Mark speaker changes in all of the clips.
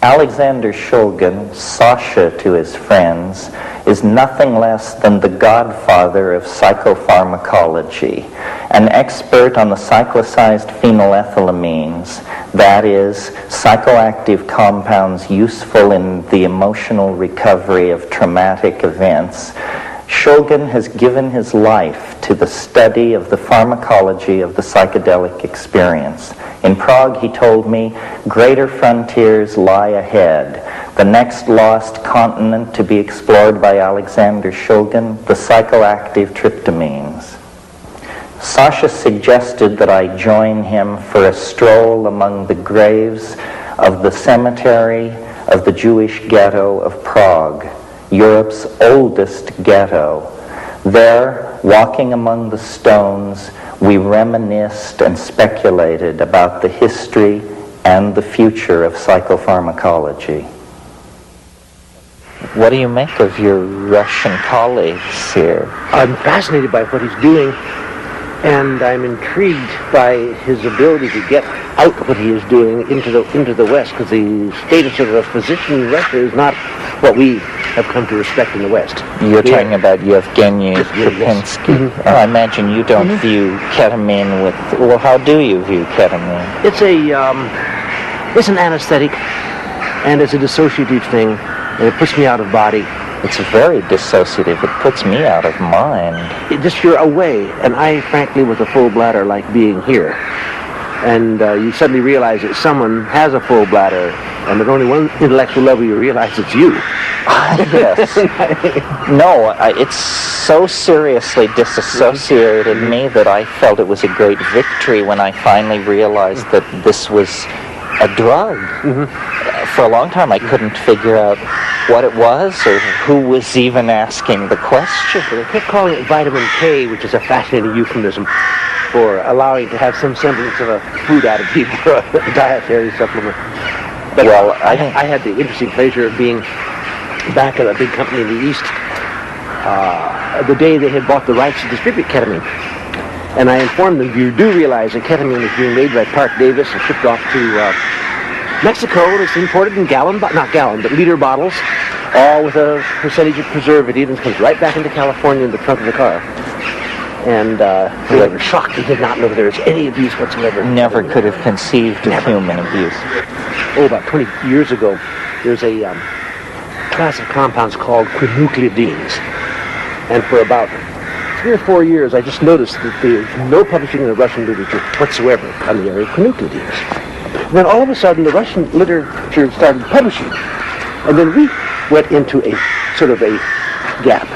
Speaker 1: Alexander Shulgin, Sasha to his friends, is nothing less than the godfather of psychopharmacology, an expert on the cyclicized phenylethylamines, that is, psychoactive compounds useful in the emotional recovery of traumatic events. Shulgin has given his life to the study of the pharmacology of the psychedelic experience. In Prague, he told me, greater frontiers lie ahead. The next lost continent to be explored by Alexander Shulgin, the psychoactive tryptamines. Sasha suggested that I join him for a stroll among the graves of the cemetery of the Jewish ghetto of Prague, Europe's oldest ghetto. There, walking among the stones, we reminisced and speculated about the history and the future of psychopharmacology. What do you make of your Russian colleagues here?
Speaker 2: I'm fascinated by what he's doing, and I'm intrigued by his ability to get out what he is doing into the West, because the status of a physician in Russia is not what we have come to respect in the West.
Speaker 1: You're talking about Yevgeny Krupinski.
Speaker 2: Yes.
Speaker 1: I imagine you don't view ketamine with... Well, how do you view ketamine?
Speaker 2: It's an anesthetic, and it's a dissociative thing, and it puts me out of body.
Speaker 1: It's very dissociative. It puts me out of mind.
Speaker 2: You're away, and I, frankly, with a full bladder, like being here. And you suddenly realize that someone has a full bladder, and at only one intellectual level you realize it's you.
Speaker 1: Yes. No, it's so seriously disassociated me that I felt it was a great victory when I finally realized that this was a drug. For a long time I couldn't figure out what it was or who was even asking the question.
Speaker 2: They kept calling it vitamin K, which is a fascinating euphemism for allowing to have some semblance of a food additive for a dietary supplement. But well, I had the interesting pleasure of being back at a big company in the East the day they had bought the rights to distribute ketamine. And I informed them, you do realize that ketamine is being made by Park Davis and shipped off to Mexico. It's imported in liter bottles, all with a percentage of preservative, and it comes right back into California in the trunk of the car. And they were shocked. They did not know there was any abuse whatsoever.
Speaker 1: Never could have conceived of human abuse.
Speaker 2: About 20 years ago, there's a class of compounds called quinupleidines. And for about 3 or 4 years, I just noticed that there's no publishing in the Russian literature whatsoever on the area of quinupleidines. Then all of a sudden, the Russian literature started publishing. And then we went into a sort of a gap.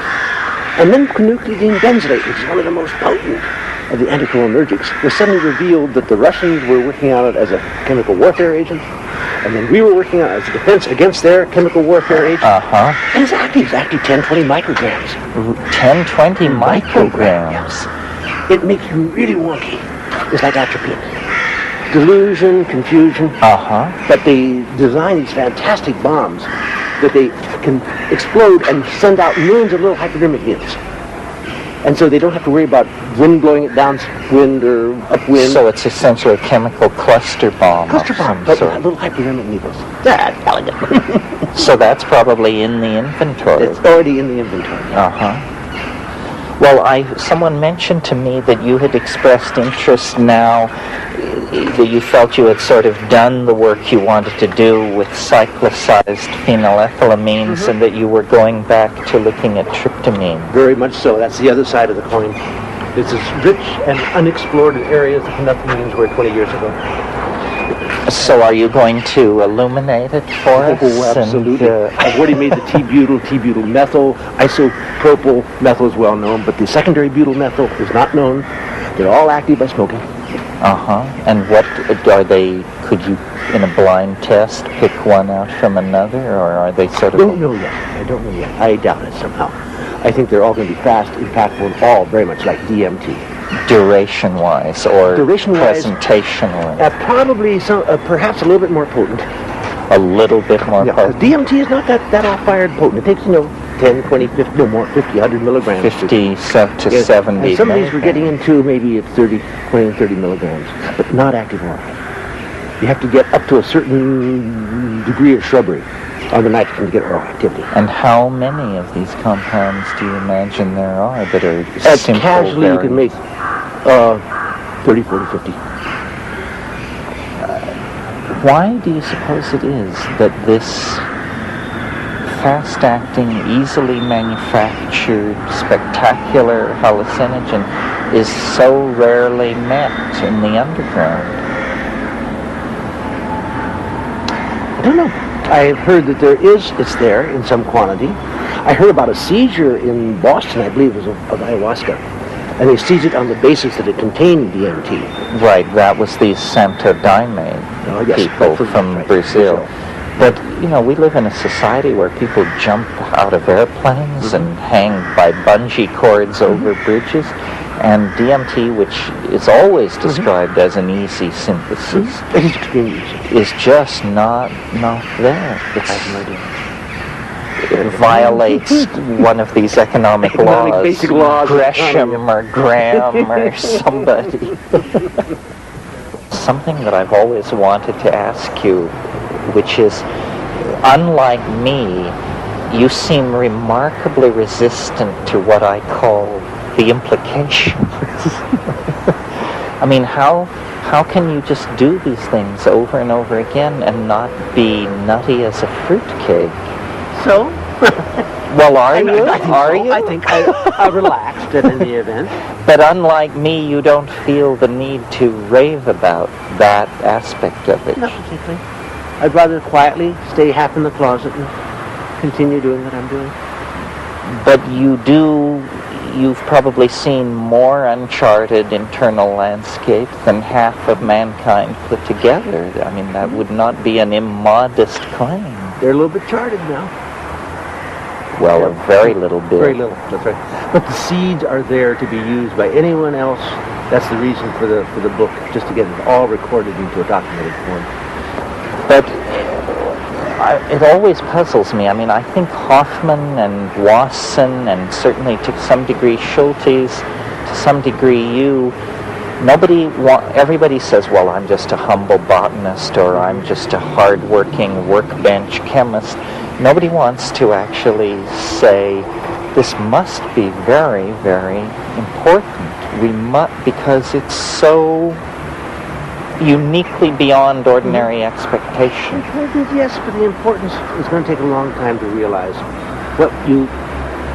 Speaker 2: And then quinupleidine benzodate, which is one of the most potent of the anticholinergics, was suddenly revealed that the Russians were working on it as a chemical warfare agent, and then we were working on it as a defense against their chemical warfare agent. And it's active 10, 20 micrograms.
Speaker 1: 10, 20 micrograms?
Speaker 2: It makes you really wonky. It's like atropine. Delusion, confusion. But they design these fantastic bombs that they can explode and send out millions of little hypodermic needles. And so they don't have to worry about wind blowing it downwind or upwind.
Speaker 1: So it's essentially a chemical cluster bomb.
Speaker 2: Cluster bomb, but little hypodermic needles. That's elegant.
Speaker 1: So that's probably in the inventory.
Speaker 2: It's already in the inventory.
Speaker 1: Well, someone mentioned to me that you had expressed interest now, that you felt you had sort of done the work you wanted to do with cyclicized phenylethylamines, and that you were going back to looking at tryptamine.
Speaker 2: Very much so. That's the other side of the coin. It's as rich and unexplored an area as the phenethylamines were 20 years ago.
Speaker 1: So are you going to illuminate it for us?
Speaker 2: Oh, absolutely. I've already made the T-butyl methyl, isopropyl methyl is well known, but the secondary butyl methyl is not known. They're all active by smoking.
Speaker 1: And what are they, could you, in a blind test, pick one out from another, or are they sort of...
Speaker 2: I don't know yet. I doubt it somehow. I think they're all going to be fast, impactful, and all very much like DMT.
Speaker 1: Duration-wise, or presentation-wise?
Speaker 2: Probably perhaps a little bit more potent.
Speaker 1: A little bit more potent?
Speaker 2: DMT is not that all-fired potent. It takes, 10, 20, 50, no more, 50, 100 milligrams.
Speaker 1: 50 to 70.
Speaker 2: And some of these we're getting into maybe at 20 and 30 milligrams, but not active orally. You have to get up to a certain degree of shrubbery on the nitrogen to get oil activity.
Speaker 1: And how many of these compounds do you imagine there are that are simple?
Speaker 2: Casually, you can make 30, 40, 50.
Speaker 1: Why do you suppose it is that this fast-acting, easily manufactured, spectacular hallucinogen is so rarely met in the underground?
Speaker 2: I don't know. I've heard that it's there in some quantity. I heard about a seizure in Boston, I believe it was of ayahuasca. And they seized it on the basis that it contained DMT.
Speaker 1: Right, that was the Santo Daime people from Brazil. But, you know, we live in a society where people jump out of airplanes and hang by bungee cords over bridges. And DMT, which is always described as an easy synthesis,
Speaker 2: It is extremely easy.
Speaker 1: is just not there.
Speaker 2: I have no idea.
Speaker 1: It violates one of these economic laws,
Speaker 2: basic laws.
Speaker 1: Gresham or Graham or somebody. Something that I've always wanted to ask you, which is, unlike me, you seem remarkably resistant to what I call the implications. I mean, how can you just do these things over and over again and not be nutty as a fruitcake?
Speaker 2: So?
Speaker 1: Well, are you?
Speaker 2: I think I relaxed in any event.
Speaker 1: But unlike me, you don't feel the need to rave about that aspect of it.
Speaker 2: Not particularly. I'd rather quietly stay half in the closet and continue doing what I'm doing.
Speaker 1: But you've probably seen more uncharted internal landscape than half of mankind put together. I mean, that would not be an immodest claim.
Speaker 2: They're a little bit charted now.
Speaker 1: Well, a very little bit.
Speaker 2: Very little, that's right. But the seeds are there to be used by anyone else. That's the reason for the book, just to get it all recorded into a documented form.
Speaker 1: But it always puzzles me. I mean, I think Hoffman and Wasson, and certainly to some degree Schultes, to some degree you, everybody says, well, I'm just a humble botanist, or I'm just a hard-working workbench chemist. Nobody wants to actually say, this must be very, very important. Because it's so uniquely beyond ordinary expectation.
Speaker 2: Yes, but the importance is going to take a long time to realize. What you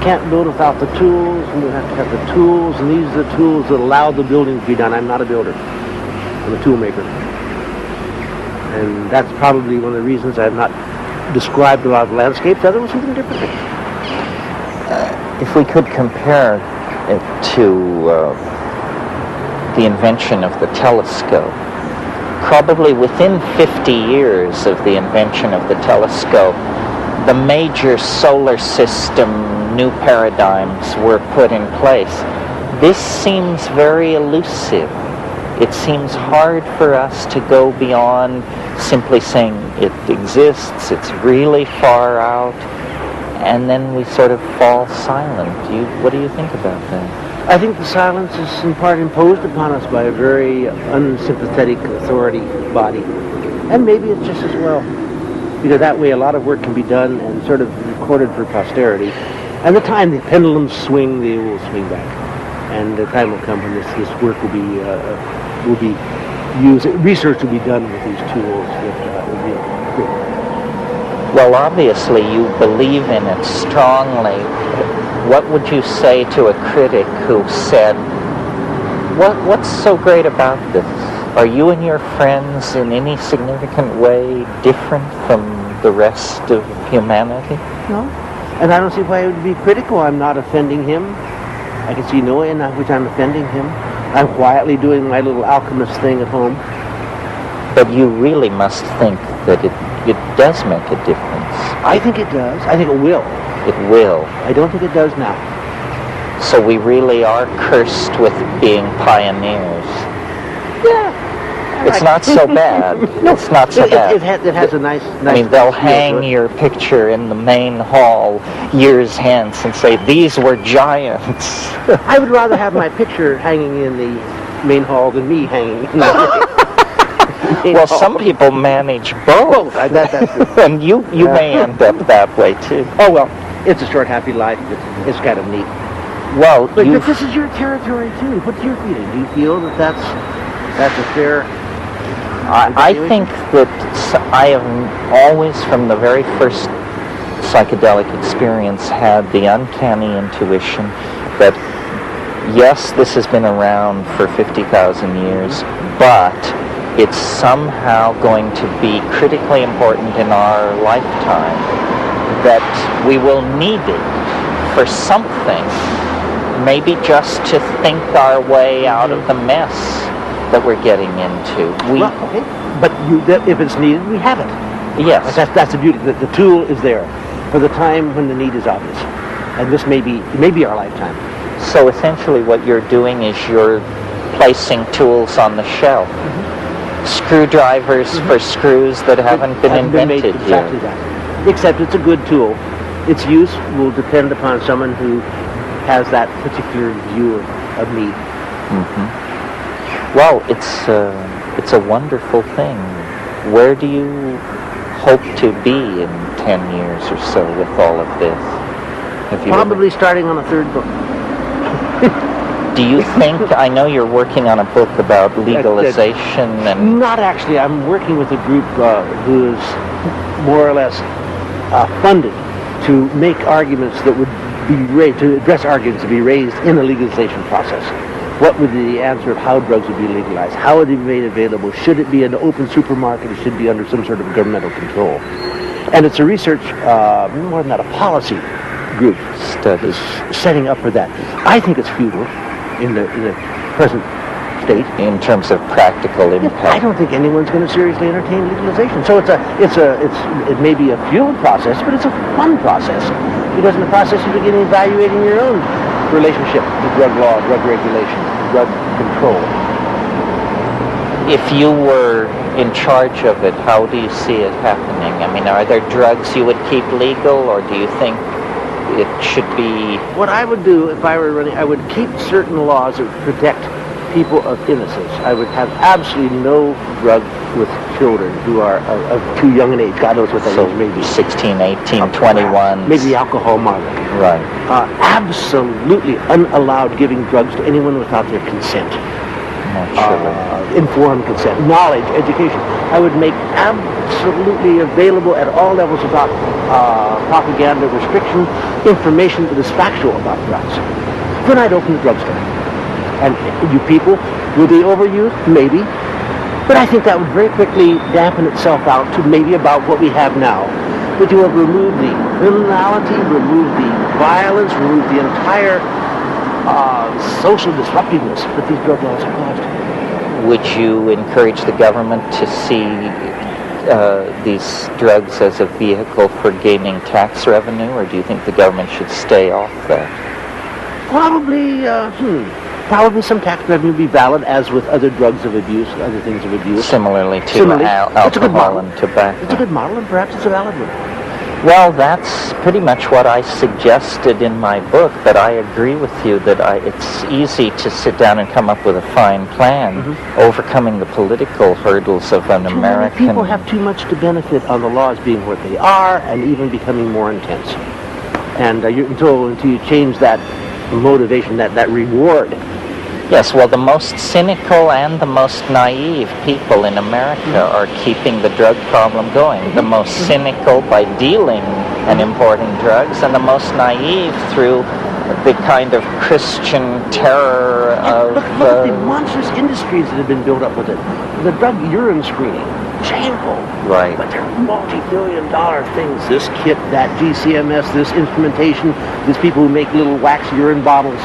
Speaker 2: can't build without the tools, and you have to have the tools, and these are the tools that allow the building to be done. I'm not a builder. I'm a tool maker. And that's probably one of the reasons I've not described a lot of landscapes. Other was something different.
Speaker 1: If we could compare it to the invention of the telescope, probably within 50 years of the invention of the telescope, the major solar system new paradigms were put in place. This seems very elusive. It seems hard for us to go beyond simply saying it exists, it's really far out, and then we sort of fall silent. What do you think about that?
Speaker 2: I think the silence is in part imposed upon us by a very unsympathetic authority body. And maybe it's just as well. Because that way a lot of work can be done and sort of recorded for posterity. And the time the pendulums swing, they will swing back. And the time will come when this work will be used, research will be done with these tools that will be great.
Speaker 1: Well, obviously you believe in it strongly. What would you say to a critic who said, what's so great about this? Are you and your friends in any significant way different from the rest of humanity?
Speaker 2: No. And I don't see why it would be critical. I'm not offending him. I can see no way in which I'm offending him. I'm quietly doing my little alchemist thing at home.
Speaker 1: But you really must think that it does make a difference.
Speaker 2: I think it does. I think it will.
Speaker 1: It will.
Speaker 2: I don't think it does now.
Speaker 1: So we really are cursed with being pioneers.
Speaker 2: Yeah.
Speaker 1: It's not so bad. It's not so bad.
Speaker 2: It has a nice
Speaker 1: I mean, they'll hang your picture in the main hall years hence and say, these were giants.
Speaker 2: I would rather have my picture hanging in the main hall than me hanging in the
Speaker 1: Well, some people manage both.
Speaker 2: That's true.
Speaker 1: And you may end up that way, too.
Speaker 2: Oh, well, it's a short, happy life. It's kind of neat.
Speaker 1: Well,
Speaker 2: But this is your territory, too. What's your feeling? Do you feel that that's a fair...
Speaker 1: I think that I have always, from the very first psychedelic experience, had the uncanny intuition that, yes, this has been around for 50,000 years, but it's somehow going to be critically important in our lifetime, that we will need it for something, maybe just to think our way out of the mess that we're getting into.
Speaker 2: Well, okay. But if it's needed, we have it.
Speaker 1: Yes.
Speaker 2: That's the beauty. The tool is there for the time when the need is obvious. And this may be our lifetime.
Speaker 1: So essentially what you're doing is you're placing tools on the shelf. Screwdrivers for screws that haven't been invented yet.
Speaker 2: Exactly that. Except it's a good tool. Its use will depend upon someone who has that particular view of need.
Speaker 1: Well, it's a wonderful thing. Where do you hope to be in 10 years or so with all of this?
Speaker 2: Probably starting on a third book.
Speaker 1: Do you think, I know you're working on a book about legalization and...
Speaker 2: Not actually. I'm working with a group who is more or less funded to make arguments that would be raised, to address arguments to be raised in the legalization process. What would be the answer of how drugs would be legalized? How would it be made available? Should it be an open supermarket or should it be under some sort of governmental control? And it's a research, more than that, a policy group
Speaker 1: Studies.
Speaker 2: setting up for that. I think it's futile in the present state.
Speaker 1: In terms of practical impact.
Speaker 2: I don't think anyone's going to seriously entertain legalization. So it may be a futile process, but it's a fun process because in the process you begin evaluating your own relationship to drug law, drug regulation, drug control.
Speaker 1: If you were in charge of it, how do you see it happening? I mean, are there drugs you would keep legal, or do you think it should be...
Speaker 2: What I would do if I were running, I would keep certain laws that would protect people of innocence. I would have absolutely no drug with children who are of too young an age. God knows what that age may be.
Speaker 1: 16, 18, 21.
Speaker 2: Maybe alcohol market.
Speaker 1: Right.
Speaker 2: Absolutely unallowed giving drugs to anyone without their consent.
Speaker 1: Naturally.
Speaker 2: Informed consent, knowledge, education. I would make absolutely available at all levels about propaganda, restriction, information that is factual about drugs. Then I'd open the drugstore. And you people, will they overuse? Maybe. But I think that would very quickly dampen itself out to maybe about what we have now. But you have removed the criminality, removed the violence, removed the entire social disruptiveness that these drug laws have caused.
Speaker 1: Would you encourage the government to see these drugs as a vehicle for gaining tax revenue, or do you think the government should stay off that?
Speaker 2: Probably some tax revenue would be valid, as with other drugs of abuse, other things of abuse.
Speaker 1: Similarly to alcohol and tobacco.
Speaker 2: It's a good model, and perhaps it's a valid one.
Speaker 1: Well, that's pretty much what I suggested in my book, but I agree with you that it's easy to sit down and come up with a fine plan, overcoming the political hurdles of an American...
Speaker 2: Many people have too much to benefit on the laws being what they are and even becoming more intense. And until you change that motivation, that reward...
Speaker 1: Yes, well, the most cynical and the most naive people in America are keeping the drug problem going. The most cynical by dealing and importing drugs, and the most naive through the kind of Christian terror of...
Speaker 2: Look at the monstrous industries that have been built up with it. The drug urine screening, shameful.
Speaker 1: Right.
Speaker 2: But they're multi-billion-dollar things. This kit, that GCMS, this instrumentation, these people who make little wax urine bottles.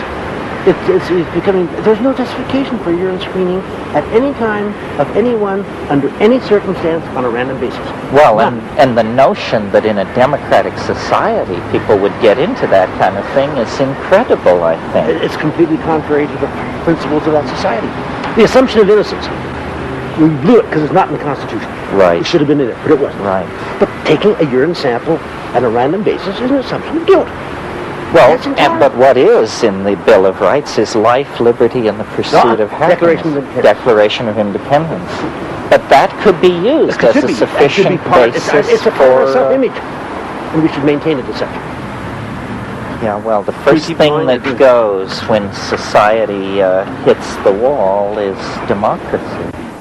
Speaker 2: It's becoming, there's no justification for urine screening at any time of anyone under any circumstance on a random basis.
Speaker 1: Well, and the notion that in a democratic society people would get into that kind of thing is incredible, I think.
Speaker 2: It's completely contrary to the principles of that society. The assumption of innocence. We blew it because it's not in the Constitution.
Speaker 1: Right.
Speaker 2: It should have been in it, but it wasn't.
Speaker 1: Right.
Speaker 2: But taking a urine sample on a random basis is an assumption of guilt.
Speaker 1: Well,
Speaker 2: That's entirely-
Speaker 1: but what is in the Bill of Rights is life, liberty, and the pursuit of happiness.
Speaker 2: Declaration of Independence.
Speaker 1: Declaration of Independence. But that could be used as a sufficient basis
Speaker 2: it's a part of our
Speaker 1: for...
Speaker 2: self-image, and we should maintain it as such.
Speaker 1: Yeah, well, the first
Speaker 2: keep
Speaker 1: thing
Speaker 2: going
Speaker 1: that
Speaker 2: or do-
Speaker 1: goes when society hits the wall is democracy.